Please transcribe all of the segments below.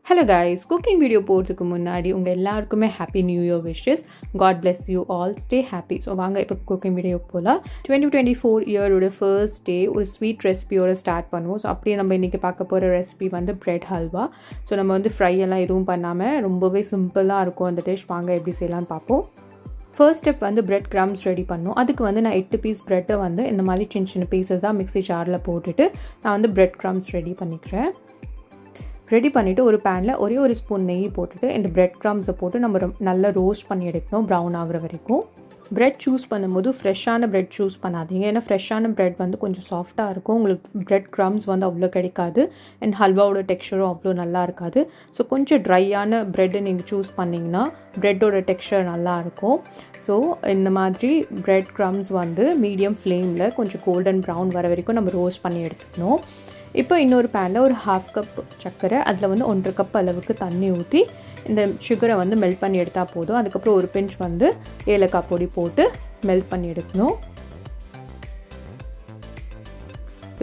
Hello guys, cooking video போறதுக்கு முன்னாடி உங்க எல்லாருக்குமே happy new year wishes. God bless you all. Stay happy. So வாங்க இப்போ cooking video போலாம். 2024 year ஓட first day ஒரு sweet recipe ஓட ஸ்டார்ட் பண்ணுவோம். So அப்படியே நம்ம இன்னைக்கு பார்க்க போற ரெசிபி வந்து bread halwa. So நம்ம வந்து ஃப்ரை எல்லாம் எதுவும் பண்ணாம ரொம்பவே சிம்பிளா இருக்கும் அந்த டிஷ். வாங்க எப்படி செய்யலாம்னு பாப்போம். First step வந்து bread crumbs ready பண்ணனும். அதுக்கு வந்து நான் 8 பீஸ் bread வந்து இந்த மாதிரி சின்ன பீசஸா மிக்ஸி ஜார்ல போட்டுட்டு நான் வந்து bread crumbs ரெடி பண்ணிக்கிறேன். ரெடி பண்ணிட்டு ஒரு panல ஒரே ஒரு ஸ்பூன் நெய் போட்டுட்டு இந்த bread crumbs போட்டு நம்ம நல்லா ரோஸ்ட் பண்ணி எடுக்கணும் brown ஆகுற வரைக்கும். bread choose பண்ணும்போது ஃப்ரெஷ்ஷான bread choose பண்ணாதீங்க. ஏன்னா ஃப்ரெஷ்ஷான bread வந்து கொஞ்சம் சாஃப்ட்டா இருக்கும். உங்களுக்கு bread crumbs வந்து அவ்வளவு கிடைக்காது and ஹல்வாவோட டெக்ஸ்சரும் அவ்வளவு நல்லா இருக்காது. சோ கொஞ்சம் ட்ரையான bread நீங்க choose பண்ணீங்கனா breadோட டெக்ஸ்சர் நல்லா இருக்கும். சோ இந்த மாதிரி bread crumbs வந்து மீடியம் ஃப்ளேம்ல கொஞ்சம் golden brown வர வரைக்கும் நம்ம ரோஸ்ட் பண்ணி எடுத்துக்கணும். இப்போ இன்னொரு panல ஒரு 1/2 கப் சக்கரை அதுல வந்து 1/2 கப் அளவுக்கு தண்ணி ஊத்தி இந்த சுகரை வந்து மெல்ட் பண்ணி எடுத்தா போதும். அதுக்கு அப்புறம் ஒரு பிஞ்ச் வந்து ஏலக்காய் பொடி போட்டு மெல்ட் பண்ணி எடுக்கணும்.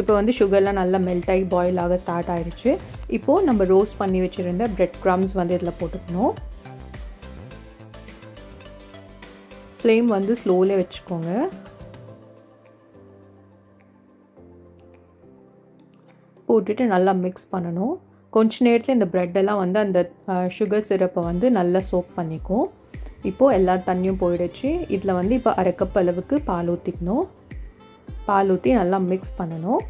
இப்போ வந்து சுகர்லாம் நல்லா மெல்ட் ஆகி பாயில் ஆக ஸ்டார்ட் ஆயிருச்சு. இப்போ நம்ம ரோஸ்ட் பண்ணி வச்சிருந்த bread crumbs வந்து இதல போட்டுக்கணும். ஃப்ளேம் வந்து ஸ்லோல வெச்சுக்கோங்க. போட்டுட்டு நல்லா mix பண்ணனும். கொஞ்ச நேரத்துல இந்த bread எல்லாம் வந்து அந்த sugar syrup வந்து நல்லா soak பண்ணிக்கும். இப்போ எல்லா தண்ணியும் போயிடுச்சு. இதல வந்து இப்போ 1/2 கப் அளவுக்கு பால் ஊத்திக்கணும். பால் ஊத்தி நல்லா mix பண்ணனும்.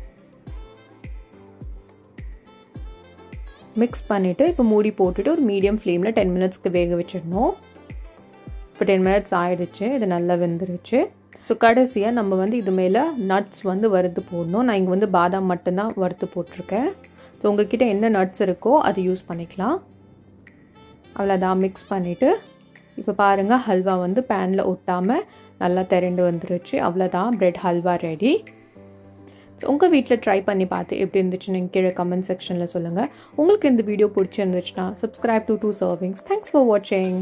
mix பண்ணிட்டு இப்போ மூடி போட்டுட்டு ஒரு மீடியம் ஃப்ளேம்ல 10 மினிட்ஸ்க்கு வேக வெச்சிடணும். இப்போ 10 மினிட்ஸ் ஆயிடுச்சு. இது நல்லா வெந்திருச்சு. சோ கடைசியா நம்ம வந்து இது மேல நட்ஸ் வந்து வறுத்து போடணும். நான் இங்க வந்து பாதாம் மட்டும் தான் வறுத்து போட்டுருக்கேன். சோ உங்ககிட்ட என்ன நட்ஸ் இருக்கோ அது யூஸ் பண்ணிக்கலாம். அவ்வளவுதான் mix பண்ணிட்டு இப்போ பாருங்க ஹல்வா வந்து panல ஒட்டாம நல்லா திரண்டு வந்துருச்சு. அவ்வளவுதான் bread halwa ரெடி. சோ உங்க வீட்ல ட்ரை பண்ணி பார்த்து எப்படி இருந்துச்சுன்னு கீழ கமெண்ட் செக்ஷன்ல சொல்லுங்க. உங்களுக்கு இந்த video பிடிச்சிருந்துச்சுனா subscribe to 2 servings. Thanks for watching.